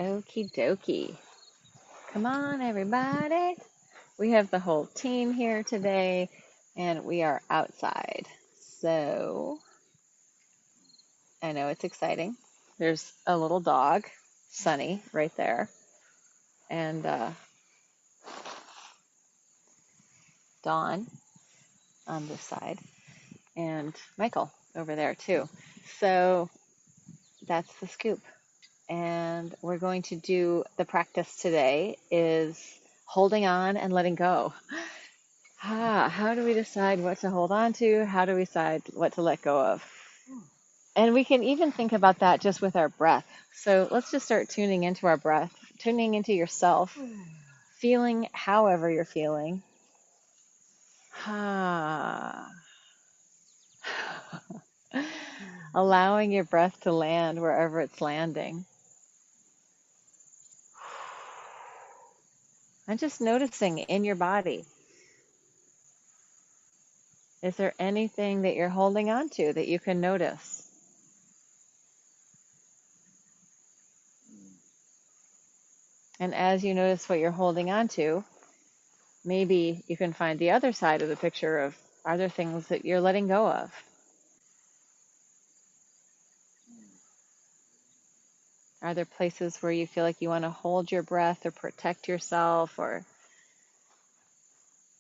Okie dokie. Come on, everybody. We have the whole team here today, and we are outside. So I know it's exciting. There's a little dog, Sunny, right there, and Dawn on this side, and Michael over there too. So that's the scoop. And we're going to do the practice today is holding on and letting go. How do we decide what to hold on to? How do we decide what to let go of? And we can even think about that just with our breath. So let's just start tuning into our breath, tuning into yourself, feeling however you're feeling. Allowing your breath to land wherever it's landing. And just noticing in your body. Is there anything that you're holding on to that you can notice? And as you notice what you're holding on to, maybe you can find the other side of the picture of, are there things that you're letting go of? Are there places where you feel like you want to hold your breath or protect yourself, or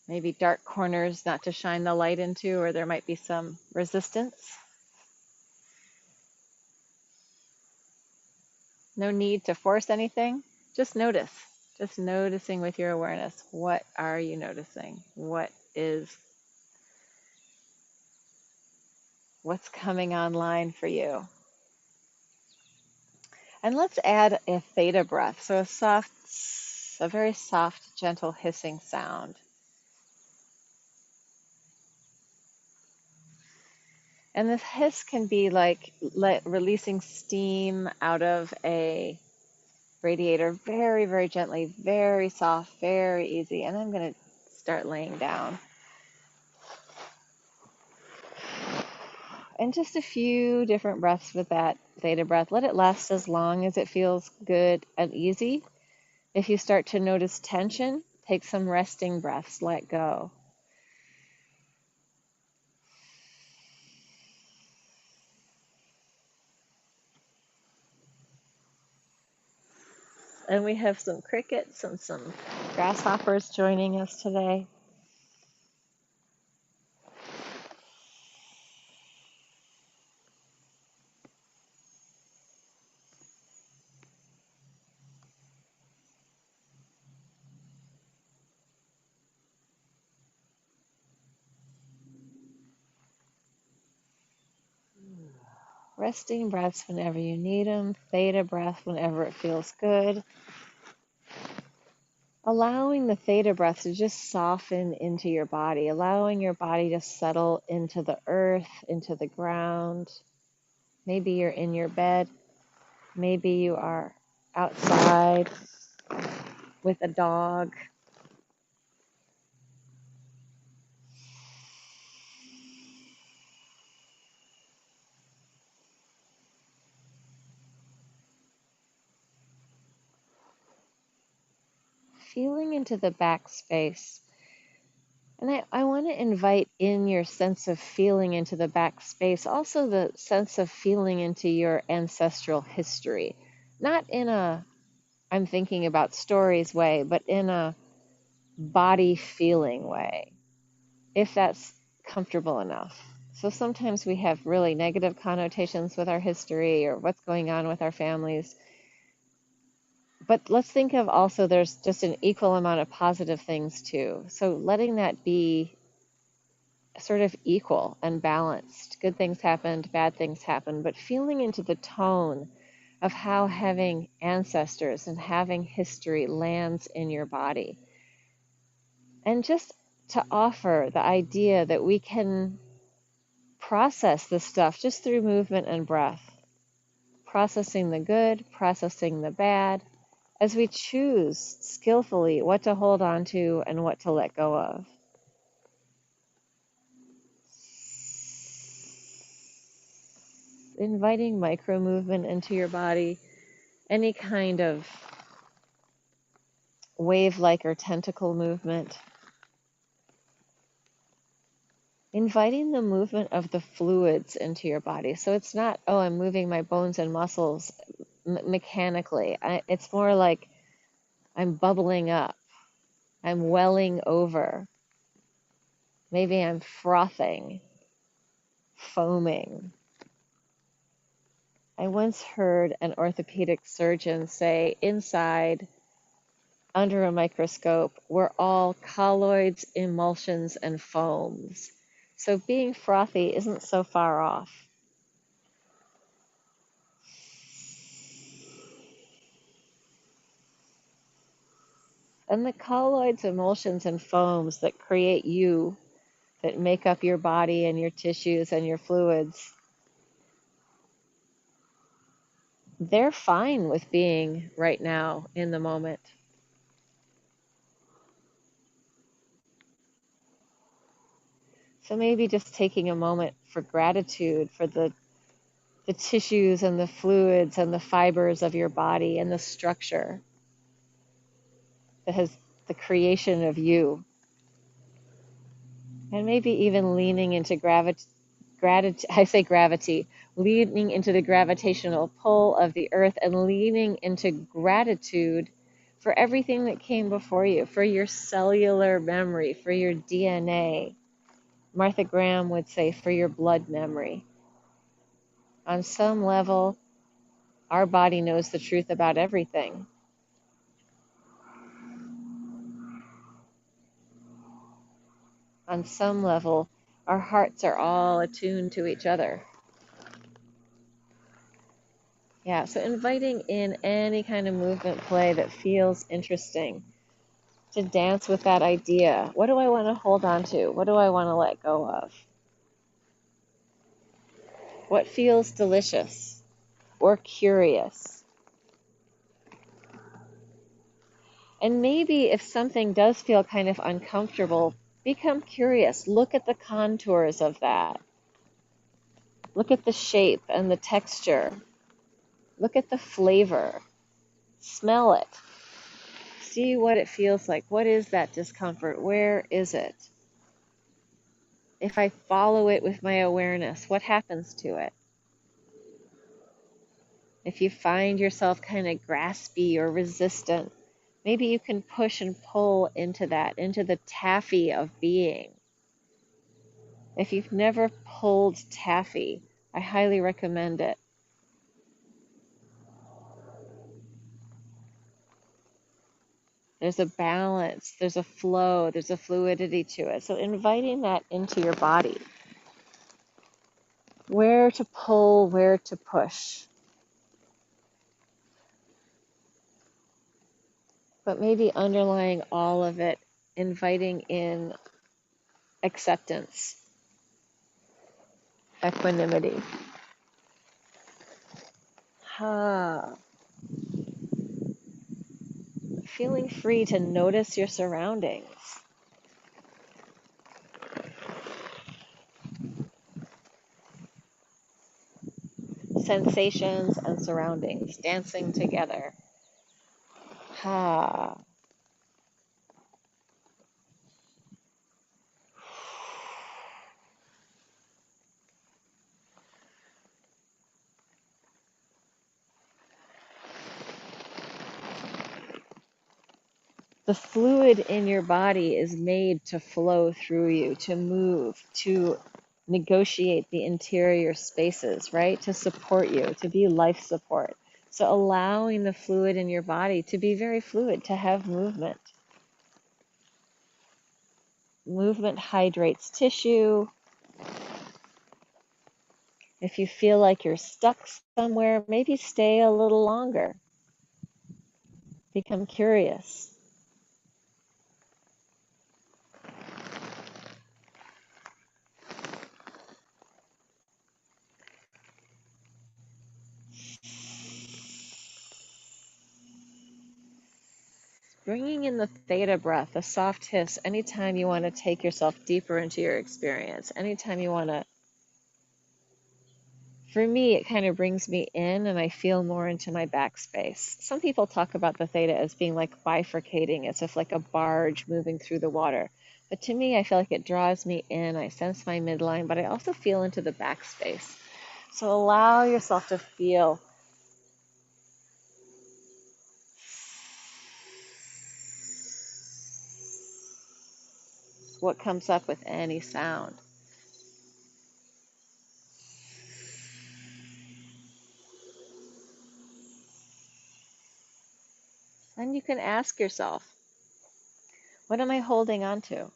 maybe dark corners not to shine the light into, or there might be some resistance? No need to force anything. Just notice. Just noticing with your awareness. What are you noticing? What's coming online for you? And let's add a theta breath. So a very soft, gentle hissing sound. And this hiss can be like releasing steam out of a radiator very, very gently, very soft, very easy. And I'm going to start laying down. And just a few different breaths with that theta breath. Let it last as long as it feels good and easy. If you start to notice tension, take some resting breaths, let go. And we have some crickets and some grasshoppers joining us today. Resting breaths whenever you need them, theta breath whenever it feels good. Allowing the theta breath to just soften into your body, allowing your body to settle into the earth, into the ground. Maybe you're in your bed, maybe you are outside with a dog. Feeling into the back space. And I want to invite in your sense of feeling into the back space, also the sense of feeling into your ancestral history. Not in a, I'm thinking about stories way, but in a body feeling way, if that's comfortable enough. So sometimes we have really negative connotations with our history or what's going on with our families. But let's think of also there's just an equal amount of positive things too. So letting that be sort of equal and balanced. Good things happened, bad things happened, but feeling into the tone of how having ancestors and having history lands in your body. And just to offer the idea that we can process this stuff just through movement and breath. Processing the good, processing the bad, as we choose skillfully what to hold on to and what to let go of. Inviting micro movement into your body any kind of wave-like or tentacle movement. Inviting the movement of the fluids into your body. So it's not, oh, I'm moving my bones and muscles mechanically. It's more like I'm bubbling up. I'm welling over. Maybe I'm frothing, foaming. I once heard an orthopedic surgeon say, inside, under a microscope, we're all colloids, emulsions, and foams. So being frothy isn't so far off. And the colloids, emulsions, and foams that create you, that make up your body and your tissues and your fluids, they're fine with being right now in the moment. So maybe just taking a moment for gratitude for the tissues and the fluids and the fibers of your body and the structure that has the creation of you. And maybe even leaning into gravity, leaning into the gravitational pull of the earth and leaning into gratitude for everything that came before you, for your cellular memory, for your DNA. Martha Graham would say, for your blood memory. On some level, our body knows the truth about everything. On some level, our hearts are all attuned to each other. Yeah, so inviting in any kind of movement play that feels interesting, to dance with that idea. What do I want to hold on to? What do I want to let go of? What feels delicious or curious? And maybe if something does feel kind of uncomfortable, become curious. Look at the contours of that. Look at the shape and the texture. Look at the flavor. Smell it. See what it feels like. What is that discomfort? Where is it? If I follow it with my awareness, what happens to it? If you find yourself kind of graspy or resistant, maybe you can push and pull into that, into the taffy of being. If you've never pulled taffy, I highly recommend it. There's a balance, there's a flow, there's a fluidity to it. So inviting that into your body. Where to pull, where to push. But maybe underlying all of it, inviting in acceptance, equanimity. Feeling free to notice your surroundings. Sensations and surroundings dancing together. The fluid in your body is made to flow through you, to move, to negotiate the interior spaces, right? To support you, to be life support. So allowing the fluid in your body to be very fluid, to have movement. Movement hydrates tissue. If you feel like you're stuck somewhere, maybe stay a little longer. Become curious. Bringing in the Theta Breath, the soft hiss, anytime you want to take yourself deeper into your experience, anytime you want to For me, it kind of brings me in and I feel more into my backspace. Some people talk about the theta as being like bifurcating, as if like a barge moving through the water. But to me, I feel like it draws me in. I sense my midline, but I also feel into the backspace. So allow yourself to feel what comes up with any sound. Then you can ask yourself, what am I holding on to?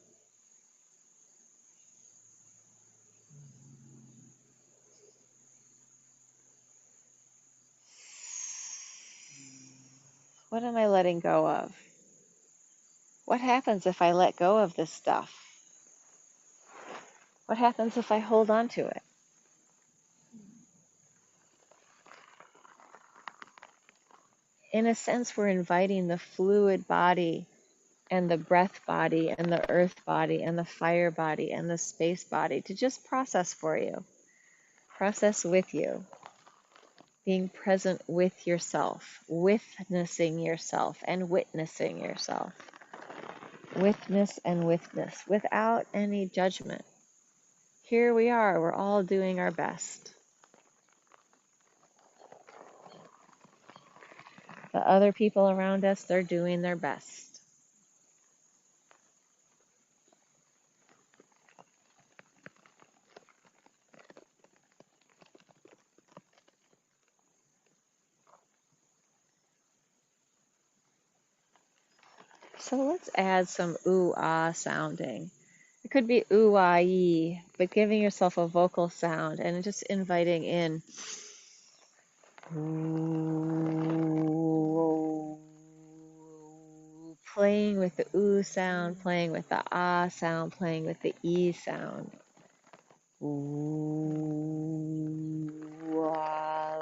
What am I letting go of? What happens if I let go of this stuff? What happens if I hold on to it? In a sense, we're inviting the fluid body and the breath body and the earth body and the fire body and the space body to just process for you, process with you, being present with yourself, witnessing yourself and witnessing yourself. Witness and witness without any judgment. Here we are, we're all doing our best. The other people around us, they're doing their best. So let's add some ooh-ah sounding. It could be ooh-ah-ee, but giving yourself a vocal sound and just inviting in. Ooh, playing with the ooh sound, playing with the ah sound, playing with the e sound. Ooh, ah,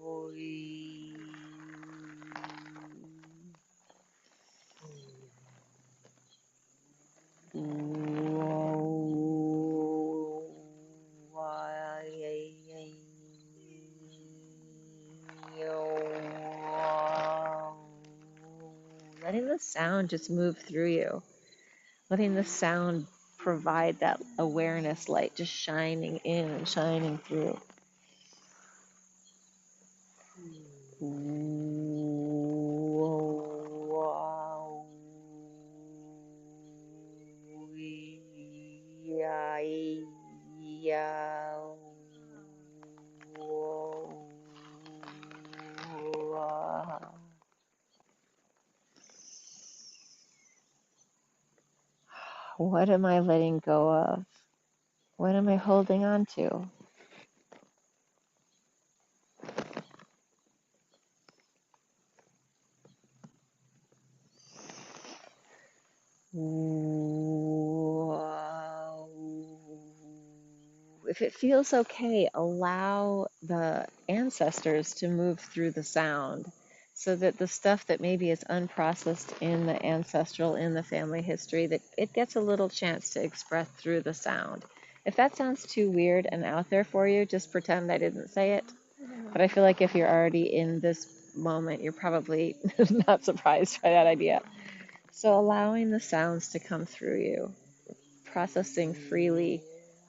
ooh, ee. Letting the sound just move through you, letting the sound provide that awareness light, just shining in and shining through. What am I letting go of? What am I holding on to? If it feels okay, allow the ancestors to move through the sound so that the stuff that maybe is unprocessed in the ancestral, in the family history, that it gets a little chance to express through the sound. If that sounds too weird and out there for you, just pretend I didn't say it. But I feel like if you're already in this moment, you're probably not surprised by that idea. So allowing the sounds to come through you, processing freely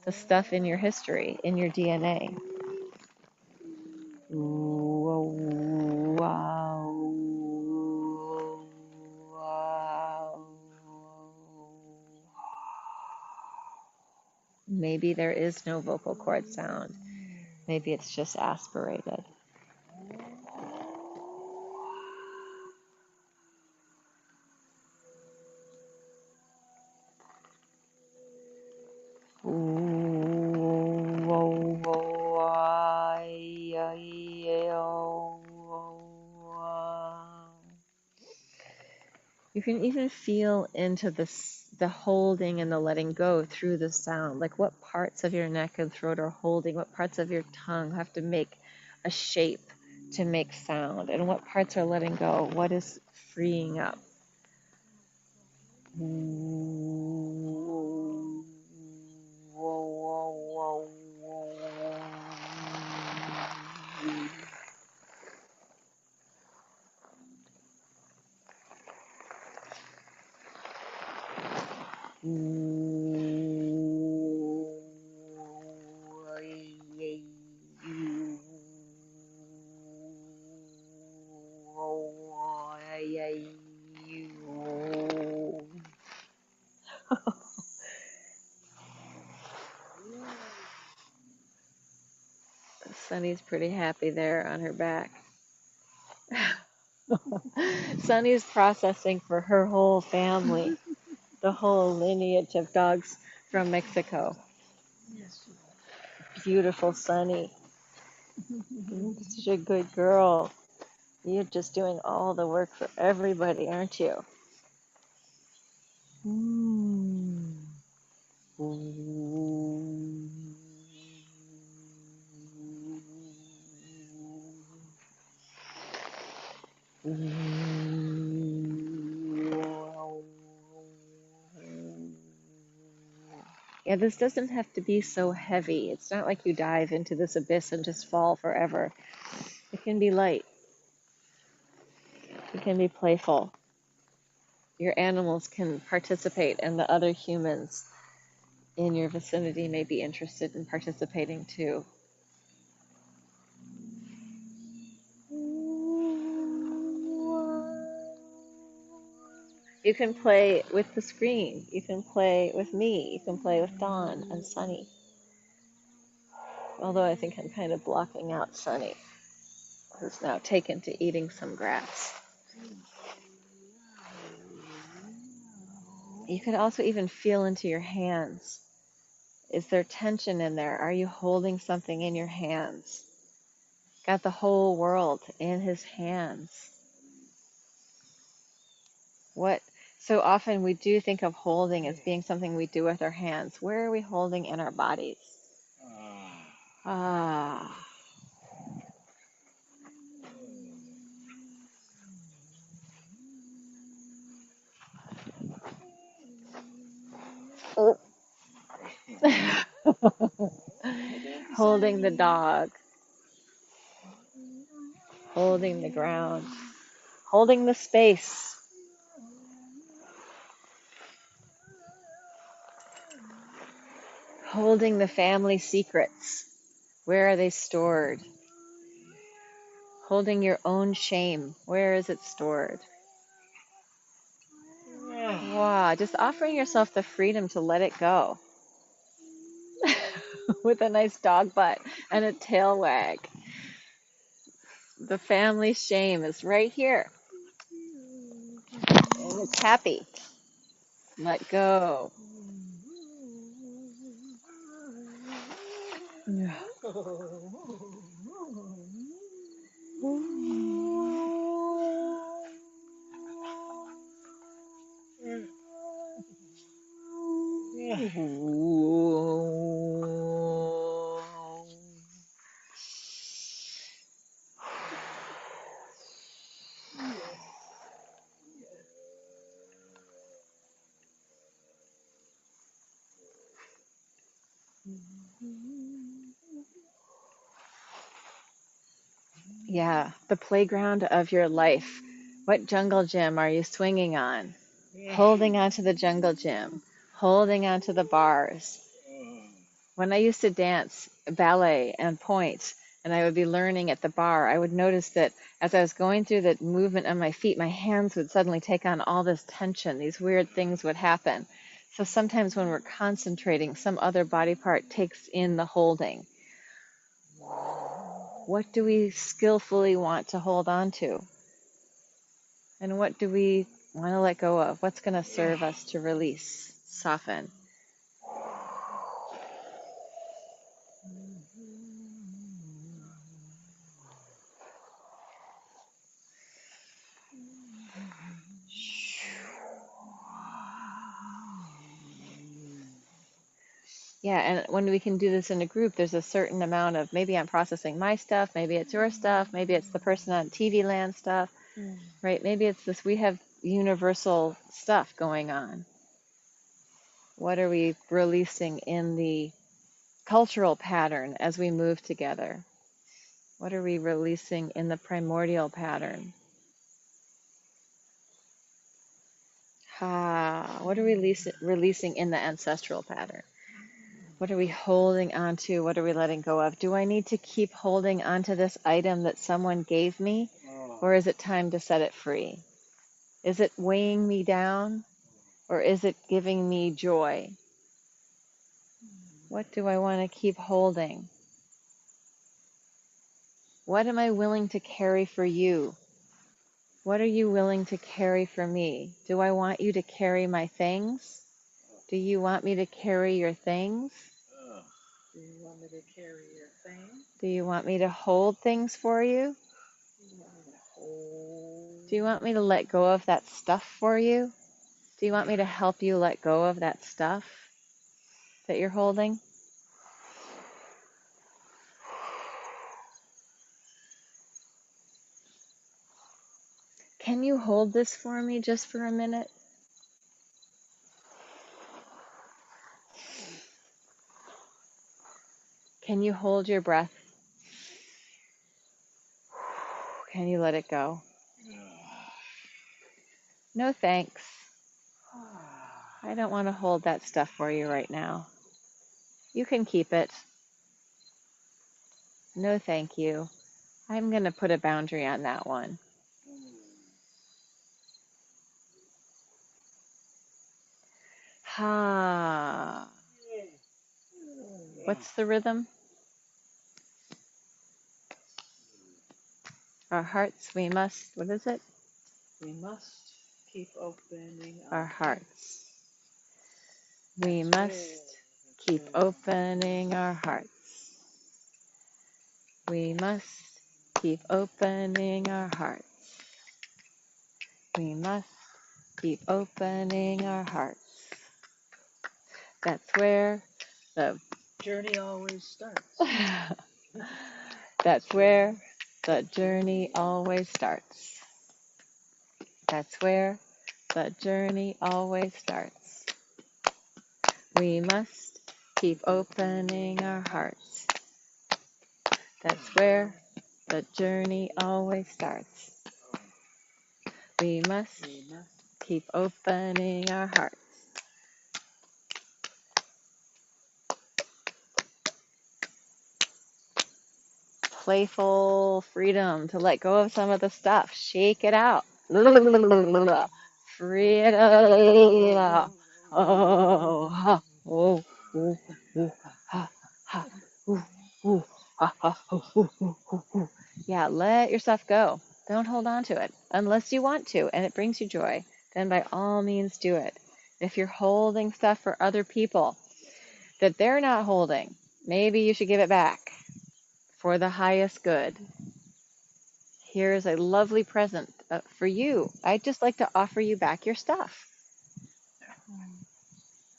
the stuff in your history, in your DNA. Maybe there is no vocal cord sound. Maybe it's just aspirated. You can even feel into the holding and the letting go through the sound. Like what parts of your neck and throat are holding, what parts of your tongue have to make a shape to make sound, and what parts are letting go, what is freeing up. Sunny's pretty happy there on her back. Sunny's processing for her whole family, the whole lineage of dogs from Mexico. Beautiful Sunny. Such a good girl. You're just doing all the work for everybody, aren't you? Yeah, this doesn't have to be so heavy. It's not like you dive into this abyss and just fall forever. It can be light. It can be playful. Your animals can participate, and the other humans in your vicinity may be interested in participating too. You can play with the screen. You can play with me. You can play with Dawn and Sunny. Although I think I'm kind of blocking out Sunny, who's now taken to eating some grass. You could also even feel into your hands. Is there tension in there? Are you holding something in your hands? Got the whole world in his hands. What? So often we do think of holding as being something we do with our hands. Where are we holding in our bodies? Ah. Oh. Holding the dog. Holding the ground. Holding the space. Holding the family secrets. Where are they stored? Holding your own shame. Where is it stored? Wow, just offering yourself the freedom to let it go. With a nice dog butt and a tail wag. The family shame is right here. And it's happy. Let go. Yeah. Yeah, the playground of your life. What jungle gym are you swinging on? Holding on to the jungle gym, holding on to the bars. When I used to dance ballet and pointe, and I would be learning at the bar, I would notice that as I was going through the movement of my feet, my hands would suddenly take on all this tension. These weird things would happen. So sometimes when we're concentrating, some other body part takes in the holding. What do we skillfully want to hold on to? And what do we want to let go of? What's going to serve us to release, soften? Yeah, and when we can do this in a group, there's a certain amount of maybe I'm processing my stuff, maybe it's your stuff, maybe it's the person on TV land stuff, right? Maybe it's this, we have universal stuff going on. What are we releasing in the cultural pattern as we move together? What are we releasing in the primordial pattern? What are we releasing in the ancestral pattern? What are we holding on to? What are we letting go of? Do I need to keep holding on to this item that someone gave me? Or is it time to set it free? Is it weighing me down? Or is it giving me joy? What do I want to keep holding? What am I willing to carry for you? What are you willing to carry for me? Do I want you to carry my things? Do you want me to carry your things? Do you want me to carry your things? Do you want me to hold things for you? Do you want me to hold? Do you want me to let go of that stuff for you? Do you want me to help you let go of that stuff that you're holding? Can you hold this for me just for a minute? Can you hold your breath? Can you let it go? No thanks. I don't want to hold that stuff for you right now. You can keep it. No thank you. I'm going to put a boundary on that one. Ha. What's the rhythm? Our hearts, we must, what is it? We must keep opening Our hearts. We must keep opening our hearts. We must keep opening our hearts. We must keep opening our hearts. That's where the journey always starts. That's where the journey always starts. That's where the journey always starts. We must keep opening our hearts. That's where the journey always starts. We must keep opening our hearts. Playful freedom to let go of some of the stuff. Shake it out. Freedom. Oh, ha, oh, ooh, ooh, ha, ha, ooh, ooh, ha, ha, ooh, ooh, ooh, ooh, ooh. Yeah, let your stuff go. Don't hold on to it unless you want to and it brings you joy. Then by all means do it. If you're holding stuff for other people that they're not holding, maybe you should give it back for the highest good. Here's a lovely present for you. I'd just like to offer you back your stuff.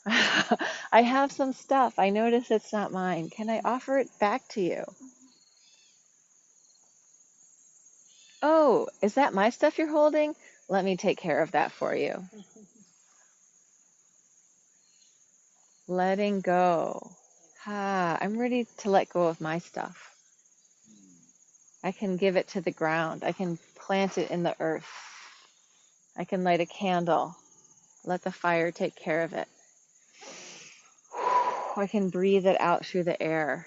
I have some stuff. I notice it's not mine. Can I offer it back to you? Oh, is that my stuff you're holding? Let me take care of that for you. Letting go. I'm ready to let go of my stuff. I can give it to the ground. I can plant it in the earth. I can light a candle. Let the fire take care of it. I can breathe it out through the air.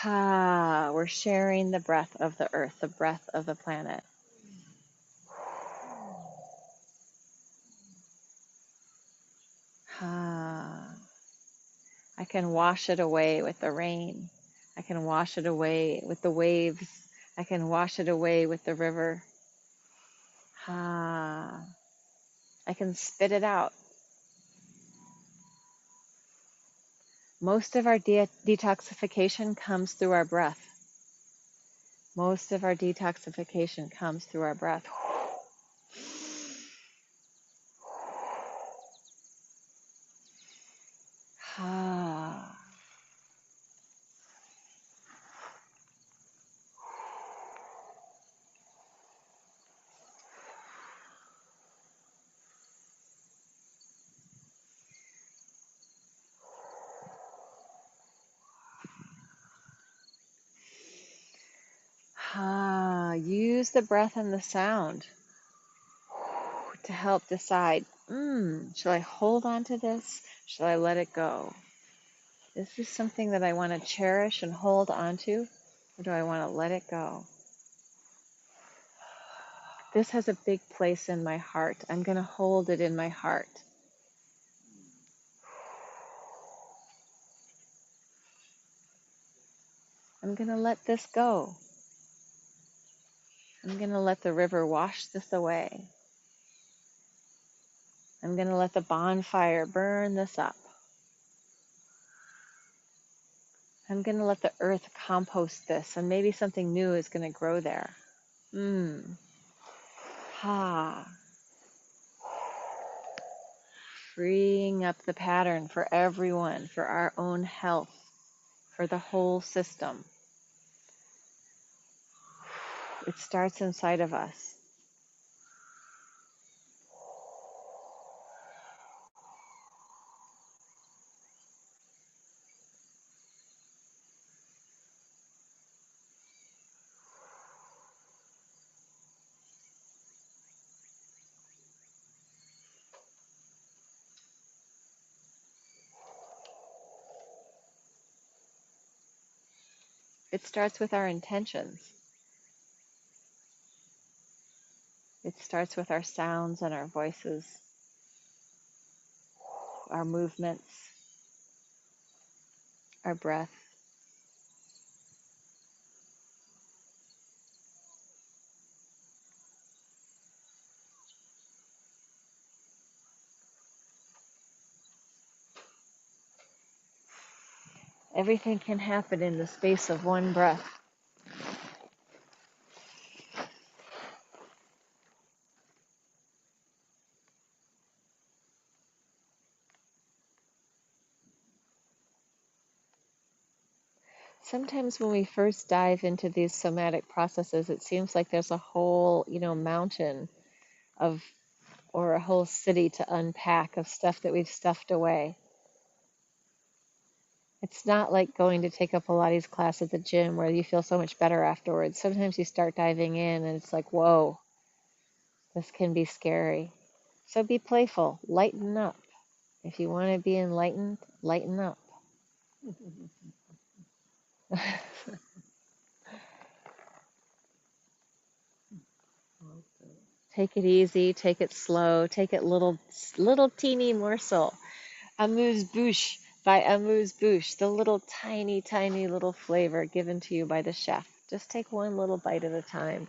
We're sharing the breath of the earth, the breath of the planet. I can wash it away with the rain. I can wash it away with the waves. I can wash it away with the river. I can spit it out. Most of our detoxification comes through our breath. Most of our detoxification comes through our breath. Use the breath and the sound to help decide, should I hold on to this? Should I let it go? Is this something that I want to cherish and hold on to? Or do I want to let it go? This has a big place in my heart. I'm going to hold it in my heart. I'm going to let this go. I'm going to let the river wash this away. I'm going to let the bonfire burn this up. I'm going to let the earth compost this, and maybe something new is going to grow there. Ha. Freeing up the pattern for everyone, for our own health, for the whole system. It starts inside of us. It starts with our intentions. It starts with our sounds and our voices, our movements, our breath. Everything can happen in the space of one breath. Sometimes when we first dive into these somatic processes, it seems like there's a whole, mountain of, or a whole city to unpack of stuff that we've stuffed away. It's not like going to take a Pilates class at the gym where you feel so much better afterwards. Sometimes you start diving in and it's like, whoa, this can be scary. So be playful, lighten up. If you want to be enlightened, lighten up. Take it easy, take it slow, take it little teeny morsel. Amuse-bouche by Amuse-bouche, the little tiny, tiny little flavor given to you by the chef. Just take one little bite at a time.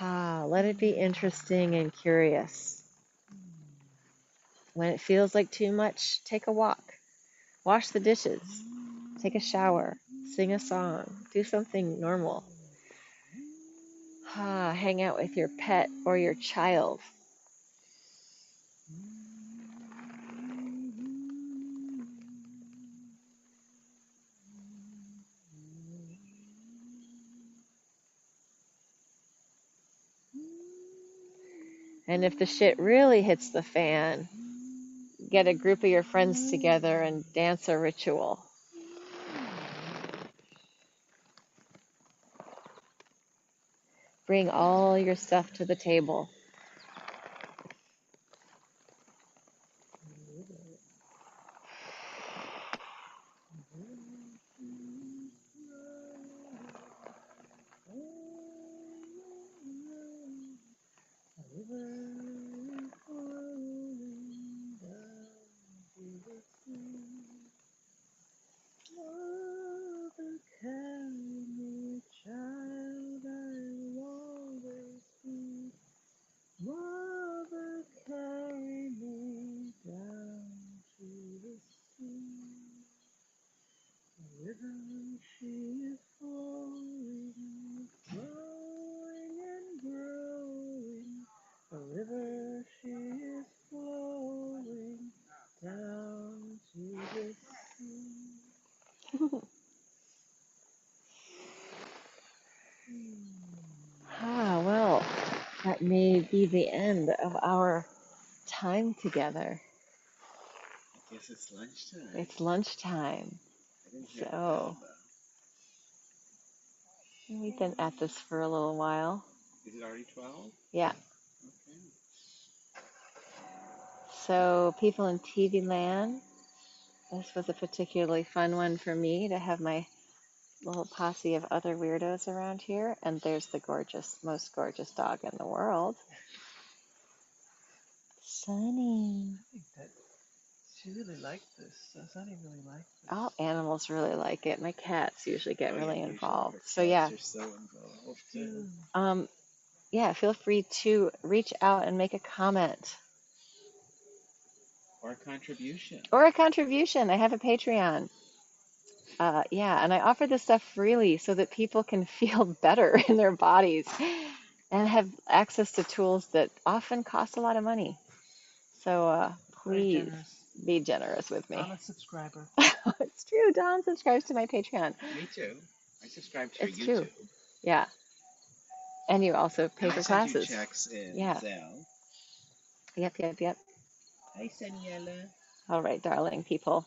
Let it be interesting and curious. When it feels like too much, take a walk. Wash the dishes. Take a shower. Sing a song. Do something normal. Hang out with your pet or your child. And if the shit really hits the fan, get a group of your friends together and dance a ritual. Bring all your stuff to the table. Well, that may be the end of our time together. I guess it's lunchtime. It's lunchtime. So we've been at this for a little while. Is it already 12? Yeah. Okay. So people in TV land, this was a particularly fun one for me to have my little posse of other weirdos around here. And there's the most gorgeous dog in the world. Sunny. I think that she really liked this. Sunny really liked this. All animals really like it. My cats usually get really involved. So Cats yeah. are so involved. do. Yeah, feel free to reach out and make a comment Or a contribution. or a contribution. I have a Patreon. Yeah, and I offer this stuff freely so that people can feel better in their bodies and have access to tools that often cost a lot of money. So Very please generous. be generous with me. I'm a subscriber. It's true. Don subscribes to my Patreon. Me too. I subscribe to your It's true. YouTube. Yeah. And you also pay And I for send you classes. checks in Yeah. Zelle. Yep. Hi, Saniela. All right, darling people.